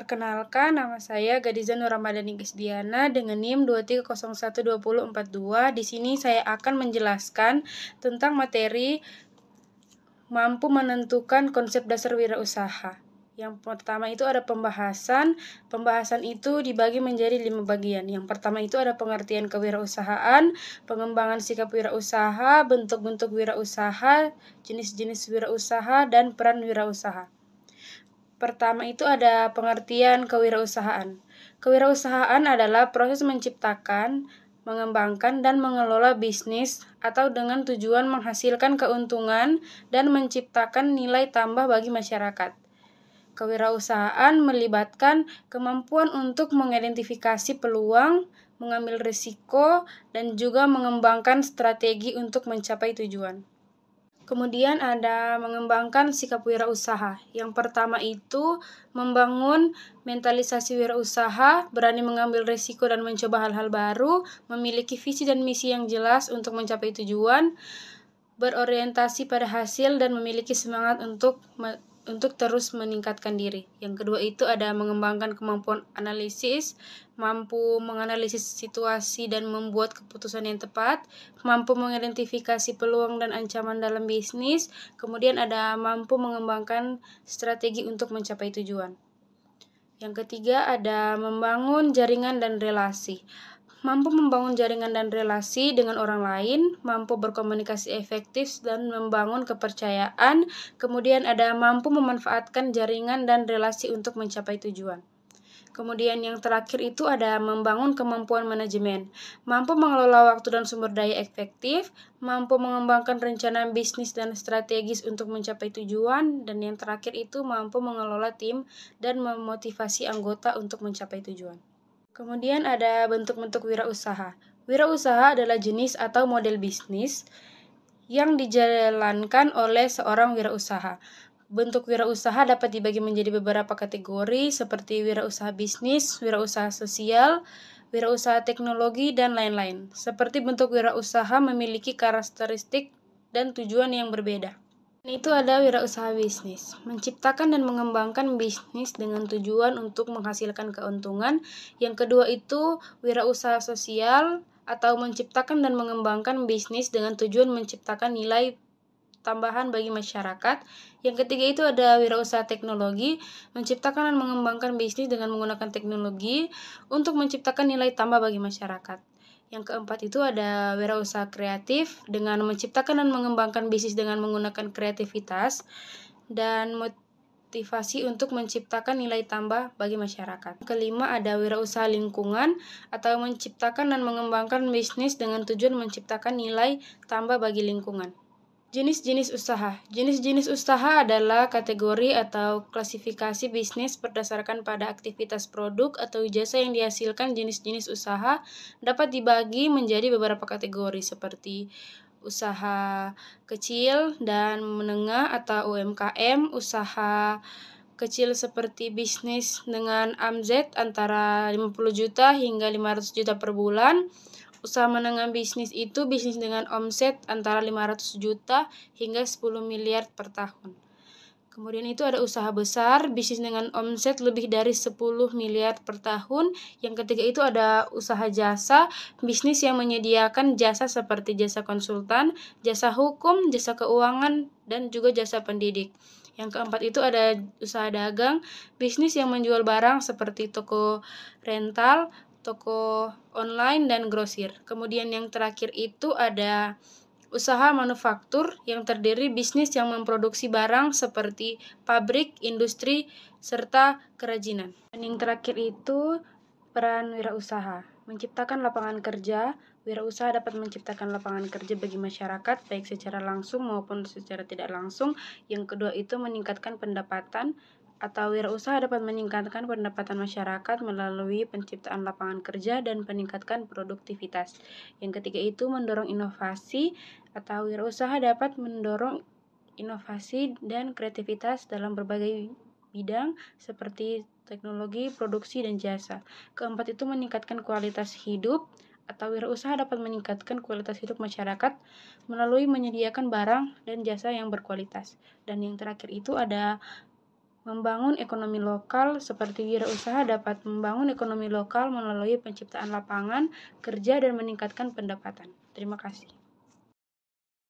Perkenalkan, nama saya Gadiza Nur Ramadhani Gesdiana dengan NIM 23012042. Di sini saya akan menjelaskan tentang materi mampu menentukan konsep dasar wirausaha. Yang pertama itu ada pembahasan. Pembahasan itu dibagi menjadi 5 bagian. Yang pertama itu ada pengertian kewirausahaan, pengembangan sikap wirausaha, bentuk-bentuk wirausaha, jenis-jenis wirausaha, dan peran wirausaha. Pertama itu ada pengertian kewirausahaan. Kewirausahaan adalah proses menciptakan, mengembangkan, dan mengelola bisnis atau dengan tujuan menghasilkan keuntungan dan menciptakan nilai tambah bagi masyarakat. Kewirausahaan melibatkan kemampuan untuk mengidentifikasi peluang, mengambil risiko, dan juga mengembangkan strategi untuk mencapai tujuan. Kemudian ada mengembangkan sikap wirausaha. Yang pertama itu membangun mentalisasi wirausaha, berani mengambil risiko dan mencoba hal-hal baru, memiliki visi dan misi yang jelas untuk mencapai tujuan, berorientasi pada hasil dan memiliki semangat untuk terus meningkatkan diri. Yang kedua itu ada mengembangkan kemampuan analisis, mampu menganalisis situasi dan membuat keputusan yang tepat, mampu mengidentifikasi peluang dan ancaman dalam bisnis, kemudian ada mampu mengembangkan strategi untuk mencapai tujuan. Yang ketiga ada membangun jaringan dan relasi. Mampu membangun jaringan dan relasi dengan orang lain, mampu berkomunikasi efektif dan membangun kepercayaan, kemudian ada mampu memanfaatkan jaringan dan relasi untuk mencapai tujuan. Kemudian yang terakhir itu ada membangun kemampuan manajemen, mampu mengelola waktu dan sumber daya efektif, mampu mengembangkan rencana bisnis dan strategis untuk mencapai tujuan, dan yang terakhir itu mampu mengelola tim dan memotivasi anggota untuk mencapai tujuan. Kemudian ada bentuk-bentuk wirausaha. Wirausaha adalah jenis atau model bisnis yang dijalankan oleh seorang wirausaha. Bentuk wirausaha dapat dibagi menjadi beberapa kategori seperti wirausaha bisnis, wirausaha sosial, wirausaha teknologi, dan lain-lain. Seperti bentuk wirausaha memiliki karakteristik dan tujuan yang berbeda. Itu ada wirausaha bisnis, menciptakan dan mengembangkan bisnis dengan tujuan untuk menghasilkan keuntungan. Yang kedua itu wirausaha sosial atau menciptakan dan mengembangkan bisnis dengan tujuan menciptakan nilai tambahan bagi masyarakat. Yang ketiga itu ada wirausaha teknologi, menciptakan dan mengembangkan bisnis dengan menggunakan teknologi untuk menciptakan nilai tambah bagi masyarakat. Yang keempat itu ada wirausaha kreatif dengan menciptakan dan mengembangkan bisnis dengan menggunakan kreativitas dan motivasi untuk menciptakan nilai tambah bagi masyarakat. Kelima ada wirausaha lingkungan atau menciptakan dan mengembangkan bisnis dengan tujuan menciptakan nilai tambah bagi lingkungan. Jenis-jenis usaha. Jenis-jenis usaha adalah kategori atau klasifikasi bisnis berdasarkan pada aktivitas produk atau jasa yang dihasilkan. Jenis-jenis usaha dapat dibagi menjadi beberapa kategori seperti usaha kecil dan menengah atau UMKM, usaha kecil seperti bisnis dengan omzet antara 50 juta hingga 500 juta per bulan. Usaha menengah bisnis itu bisnis dengan omset antara 500 juta hingga 10 miliar per tahun. Kemudian itu ada usaha besar, bisnis dengan omset lebih dari 10 miliar per tahun. Yang ketiga itu ada usaha jasa, bisnis yang menyediakan jasa seperti jasa konsultan, jasa hukum, jasa keuangan, dan juga jasa pendidik. Yang keempat itu ada usaha dagang, bisnis yang menjual barang seperti toko rental, toko online, dan grosir. Kemudian yang terakhir itu ada usaha manufaktur yang terdiri bisnis yang memproduksi barang seperti pabrik, industri, serta kerajinan. Dan yang terakhir itu peran wirausaha, menciptakan lapangan kerja. Wirausaha dapat menciptakan lapangan kerja bagi masyarakat baik secara langsung maupun secara tidak langsung. Yang kedua itu meningkatkan pendapatan atau wirausaha dapat meningkatkan pendapatan masyarakat melalui penciptaan lapangan kerja dan meningkatkan produktivitas. Yang ketiga itu mendorong inovasi atau wirausaha dapat mendorong inovasi dan kreativitas dalam berbagai bidang seperti teknologi, produksi, dan jasa. Keempat itu meningkatkan kualitas hidup atau wirausaha dapat meningkatkan kualitas hidup masyarakat melalui menyediakan barang dan jasa yang berkualitas. Dan yang terakhir itu ada Membangun ekonomi lokal seperti wirausaha dapat membangun ekonomi lokal melalui penciptaan lapangan kerja dan meningkatkan pendapatan. Terima kasih.